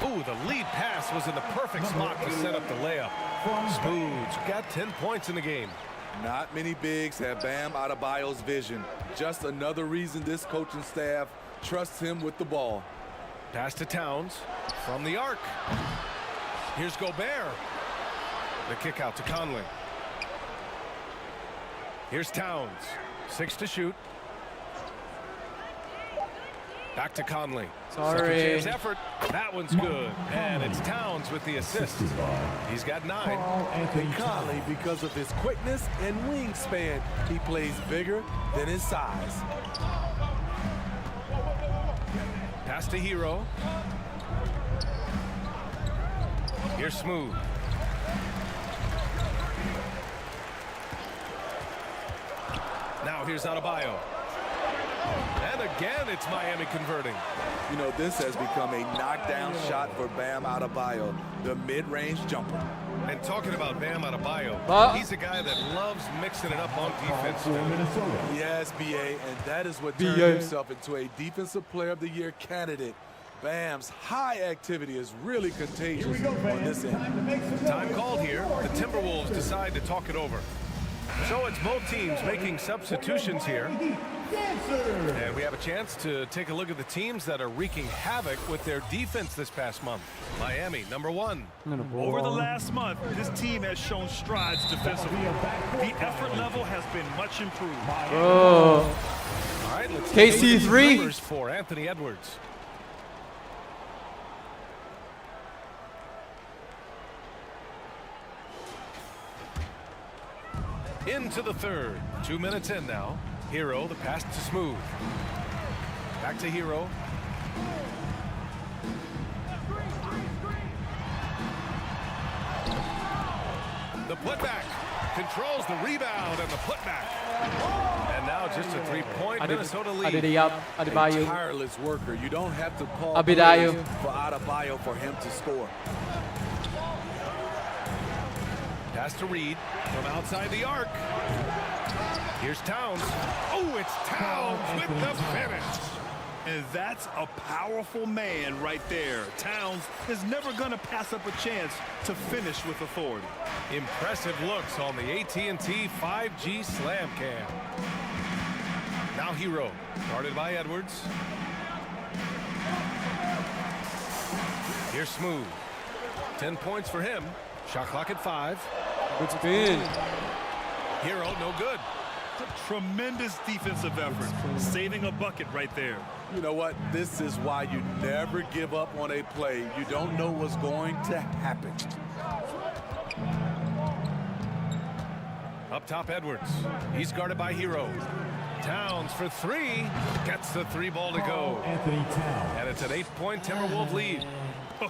Ooh, the lead pass was in the perfect spot to set up the layup. Smooth's got 10 points in the game. Not many bigs have Bam Adebayo's vision. Just another reason this coaching staff trusts him with the ball. Pass to Towns from the arc. Here's Gobert. The kick out to Conley. Here's Towns. 6 to shoot. Back to Conley. Sorry. Second chance effort. That one's good. And it's Towns with the assist. He's got 9. And Conley, because of his quickness and wingspan, he plays bigger than his size. Pass to Hero. Here's Smooth. Now here's Adebayo. And again, it's Miami converting. You know, this has become a knockdown shot for Bam Adebayo, the mid-range jumper. And talking about Bam Adebayo, he's a guy that loves mixing it up on defense. Yes, B.A., and that is what turned himself into a Defensive Player of the Year candidate. Bam's high activity is really contagious on this end. Time called here. The Timberwolves decide to talk it over. So it's both teams making substitutions here. And we have a chance to take a look at the teams that are wreaking havoc with their defense this past month. Miami, number 1. Over the last month, this team has shown strides defensively. The effort level has been much improved. Bro. All right, let's KC3 numbers for Anthony Edwards. Into the third. 2 minutes in now. Hero, the pass to Smooth. Back to Hero. The putback. Controls the rebound and the putback. And now just a 3-point Minnesota lead. Adebayo. Tireless worker. You don't have to call Adebayo. for Adebayo for him to score. Pass to Reed from outside the arc. Here's Towns. Oh, it's Towns with the finish. And that's a powerful man right there. Towns is never going to pass up a chance to finish with authority. Impressive looks on the AT&T 5G Slam Cam. Now Hero, guarded by Edwards. Here's Smooth. 10 points for him. Shot clock at 5. Good spin. Hero, no good. Tremendous defensive effort. Saving a bucket right there. You know what? This is why you never give up on a play. You don't know what's going to happen. Up top, Edwards. He's guarded by Hero. Towns for 3. Gets the 3 ball to go. Anthony Towns. And it's an 8-point Timberwolves lead.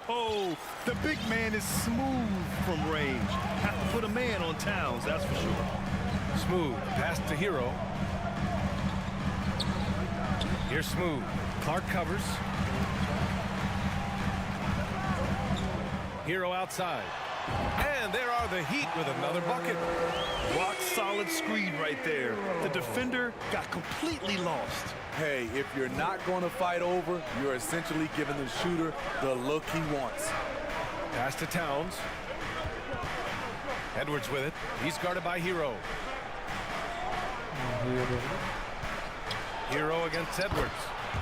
Oh, the big man is smooth from range. Have to put a man on Towns, that's for sure. Smooth, pass to Hero. Here's Smooth. Clark covers. Hero outside. And there are the Heat with another bucket. Rock solid screen right there. The defender got completely lost. Hey, if you're not going to fight over, you're essentially giving the shooter the look he wants. Pass to Towns. Edwards with it. He's guarded by Hero. Hero against Edwards.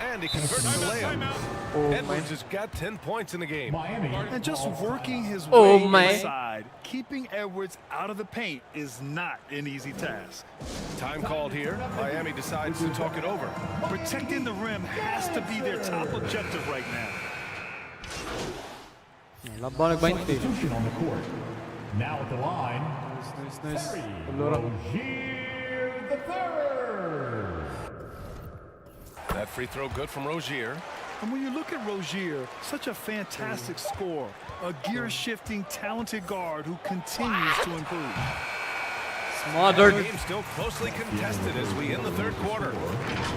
And he converts the layup. Edwards has got 10 points in the game. And just working his way inside, keeping Edwards out of the paint is not an easy task. Time called here. Miami decides to talk it over. Protecting the rim has to be their top objective right now. Laban nag-20. Substitution on the court. Now at the line, Nice. Rozier the third. That free throw good from Rozier. And when you look at Rozier, such a fantastic scorer, a gear-shifting, talented guard who continues to improve. Smothered. The game still closely contested as we end the third quarter.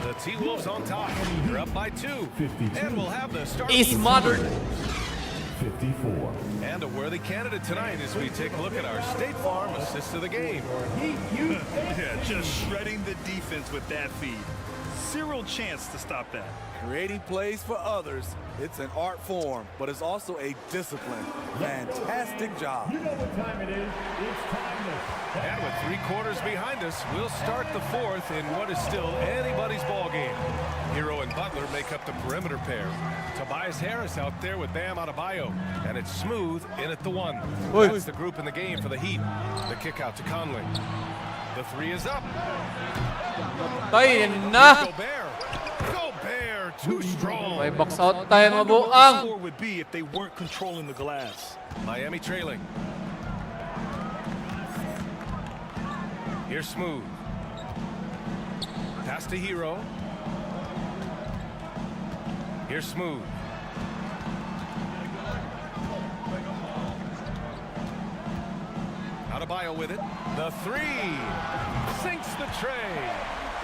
The T-Wolves on top. They're up by 2. 52. And we'll have the start. Is smothered. 54. And a worthy candidate tonight as we take a look at our State Farm assist of the game. Yeah, just shredding the defense with that feed. Zero chance to stop that. Creating plays for others, it's an art form, but it's also a discipline. Fantastic job. You know what time it is. It's time to... And with 3 quarters behind us, we'll start the fourth in what is still anybody's ball game. Hero and Butler make up the perimeter pair. Tobias Harris out there with Bam Adebayo. And it's Smooth in at the 1. That's the group in the game for the Heat. The kick out to Conley. The 3 is up. Tayo na. Gobert, too strong. May box out tayo mga The buang. score would be if they weren't controlling the glass. Miami trailing. Here's Smooth. Pass to Hero. Here's Smooth. Adebayo with it. The 3. Sinks the tray.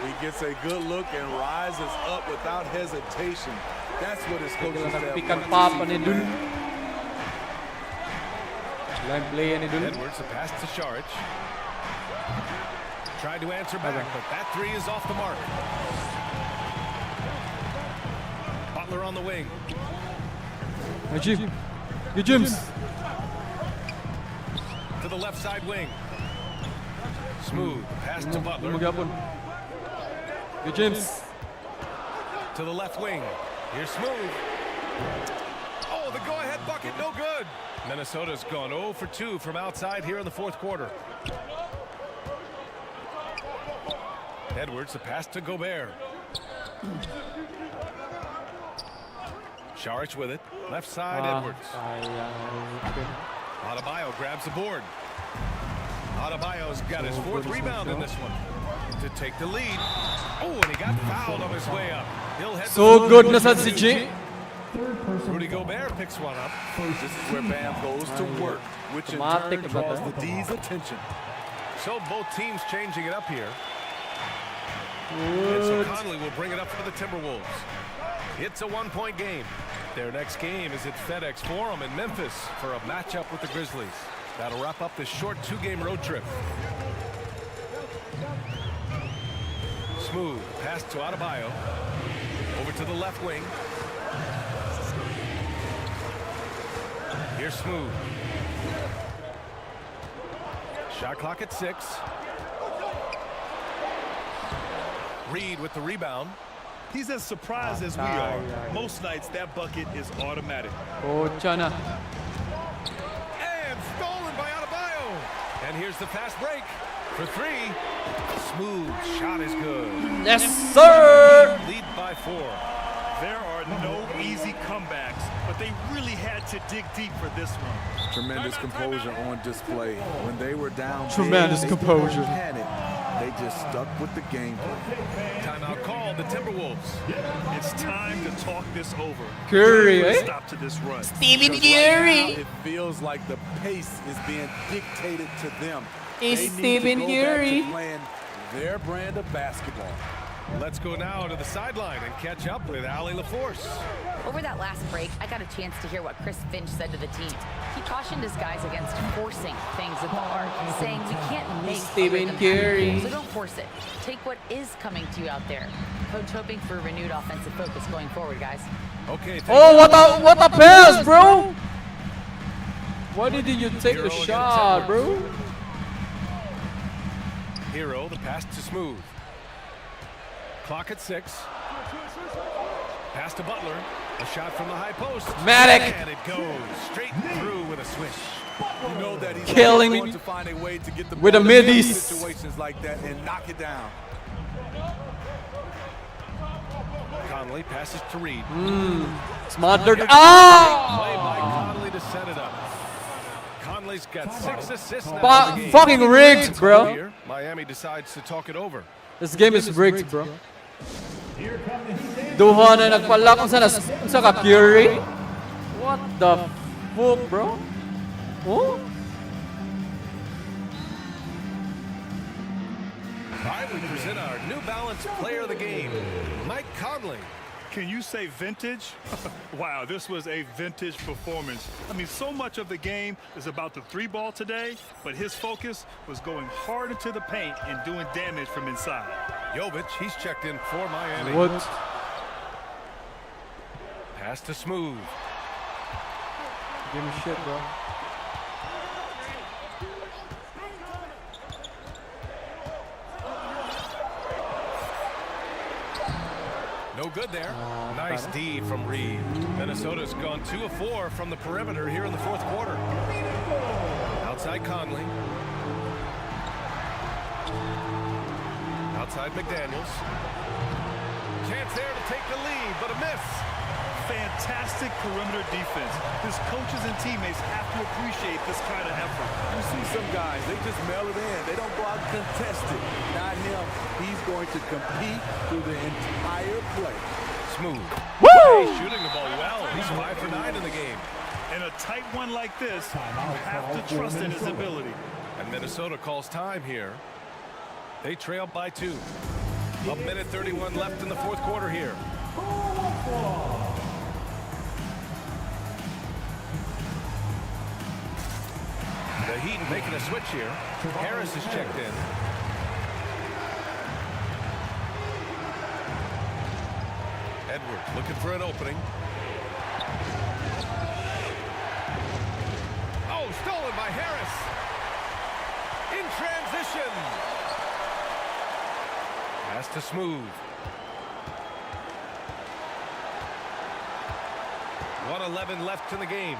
He gets a good look and rises up without hesitation. That's what his coaching staff Pikan wants papa to see ni from Dun. him. Line play ni Dun. Edwards, a pass to Saric. Tried to answer back, but that 3 is off the mark. Butler on the wing. Good James. To the left side wing. Smooth. Pass to Butler. Good James. To the left wing. Here's Smooth. Oh, the go-ahead bucket, no good. Minnesota's gone 0 for 2 from outside here in the fourth quarter. Edwards, a pass to Gobert. Saric with it. Left side, Edwards. Adebayo grabs the board. Adebayo's got his 4th rebound in this one to take the lead. Oh, and he got fouled on his way up. He'll head So good na sa si G. Rudy Gobert picks one up. This is where Bam goes to work, which in Automatic turn ba draws to? the D's attention. So both teams changing it up here. And so Conley will bring it up for the Timberwolves. It's a 1-point game. Their next game is at FedEx Forum in Memphis for a matchup with the Grizzlies. That'll wrap up this short 2-game road trip. Smooth pass to Adebayo. Over to the left wing. Here's Smooth. Shot clock at 6. Reed with the rebound. He's as surprised as we are. Most nights, that bucket is automatic. Kocha na. And stolen by Adebayo. And here's the fast break for 3. Smooth shot is good. Yes, sir. Lead by 4. There are no easy comebacks, but they really had to dig deep for this one. Tremendous composure on display. When they were down, Tremendous composure. They just stuck with the game plan. Timeout called the Timberwolves. It's time to talk this over. Curry, Put a eh? Stop to this run. Steven Because right Curry. now, it feels like the pace is being dictated to them. Is They need to Stephen go Curry. back to playing their brand of basketball. Let's go now to the sideline and catch up with Allie LaForce. Over that last break, I got a chance to hear what Chris Finch said to the team. He cautioned his guys against forcing things at the arc, saying we can't make Stephen other than Curry. happen. So don't force it. Take what is coming to you out there. Coach hoping for a renewed offensive focus going forward, guys. Okay. Oh, what a pass, bro. Why did you take Hero the against shot, Edwards. bro? Hero, the pass to Smooth. Clock at 6. Pass to Butler. A shot from the high post. Matic. And it goes straight through with a swish. You know that he's Killing going me to find a way to get the with ball the in middies. situations like that and knock it down. Conley passes to Reed. Smothered. Play Ah! by Conley to to set it up. Conley's got 6 assists now in the game. Fucking rigged, bro. Here, Miami decides to talk it over. This game is rigged, bro. Duha na nagpalak sa ka Curry. What the fuck, bro? Oh? All right, we present our New Balance player of the game, Mike Conley. Can you say vintage? Wow, this was a vintage performance. I mean, so much of the game is about the 3-ball today, but his focus was going hard into the paint and doing damage from inside. Jovic, he's checked in for Miami. What? Pass to Smooth. Give me shit, bro. No good there. Nice D from Reed. Minnesota's gone 2 of 4 from the perimeter here in the 4th quarter. Outside Conley. Outside McDaniels. Chance there to take the lead, but a miss. Fantastic perimeter defense. His coaches and teammates have to appreciate this kind of effort. You see some guys, they just mail it in. They don't go out and contest it. Not him. He's going to compete through the entire play. Smooth. Woo! He's shooting the ball well. He's 5 for 9 in the game. In a tight one like this, you have to trust in his ability. And Minnesota calls time here. They trail by 2. 1:31 left in the 4th quarter here. The Heat making a switch here. Harris is checked in. Edwards looking for an opening. Oh, stolen by Harris. In transition. Pass to Smooth. 1:11 left in the game.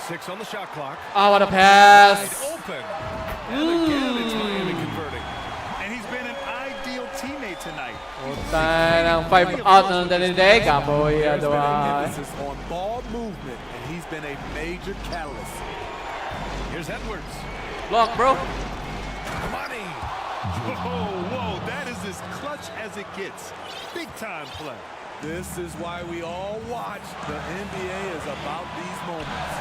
6 on the shot clock. Ah, what a pass. Wide open. And again, it's Miami converting. And he's been an ideal teammate tonight. Puta ng 5 out na today. Kaboy, There's been an adoy. emphasis on ball movement, and he's been a major catalyst. Here's Edwards. Block, bro. Money. Whoa, that is as clutch as it gets. Big time play. This is why we all watch. The NBA is about these moments.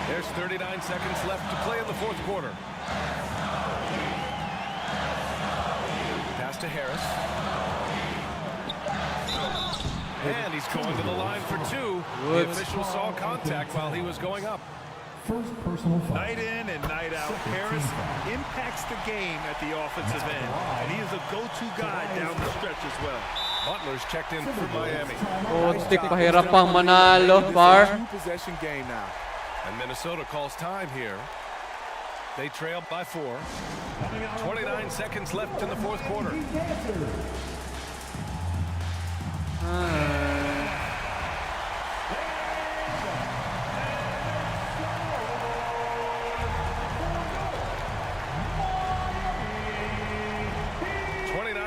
There's 39 seconds left to play in the 4th quarter. Pass to Harris. And he's going to the line for 2. The official saw contact while he was going up. First personal foul. Night in and night out, Harris impacts the game at the offensive end, and he is a go-to guy down the stretch as well. Butler's checked in for Miami. Putik, pahirap pang manalo, par. Two-possession game now. And Minnesota calls time here. They trail by 4. 29 seconds left in the 4th quarter.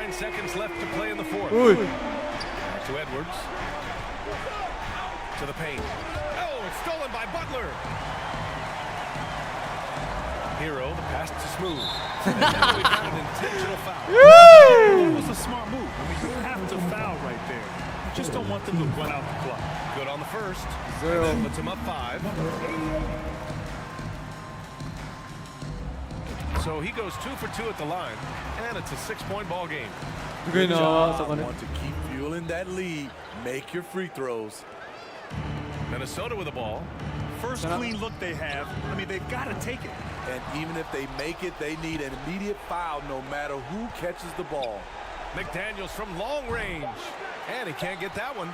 Seconds left to play in the 4th. Back to Edwards. To the paint. Oh, it's stolen by Butler. Hero, the pass to Smooth. And now we've got an intentional foul. It was a smart move. I mean, you have to foul right there. You just don't want them to run out the clock. Good on the first. And that puts him up 5. So he goes 2 for 2 at the line, and it's a 6-point ball game. Good job. Want to keep fueling that lead. Make your free throws. Minnesota with the ball. First clean look they have. I mean, they've got to take it. And even if they make it, they need an immediate foul no matter who catches the ball. McDaniels from long range, and he can't get that one.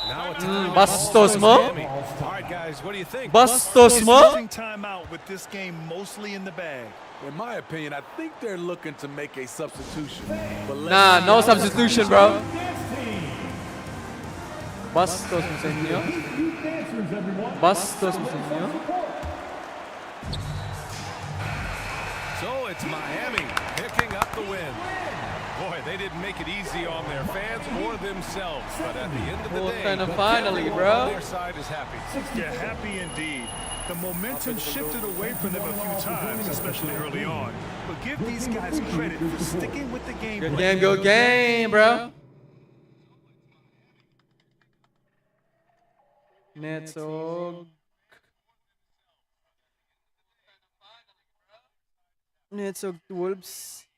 Now it's Bastos mo? All right, guys, what do you think? Bastos mo? Timeout with this game mostly in the bag. In my opinion, I think they're looking to make a substitution. But Nah, no substitution, bro. Bastos mo sa inyo? Bastos mo sa inyo? So it's Miami picking up the win. Boy, they didn't make it easy on their fans or themselves. But at the end of the day, finally, everyone bro. on their side is happy. Yeah, happy indeed. The momentum shifted away from them a few times, especially early on. But give these guys credit for sticking with the game. Good game, good game, bro. Netzog. Wolves.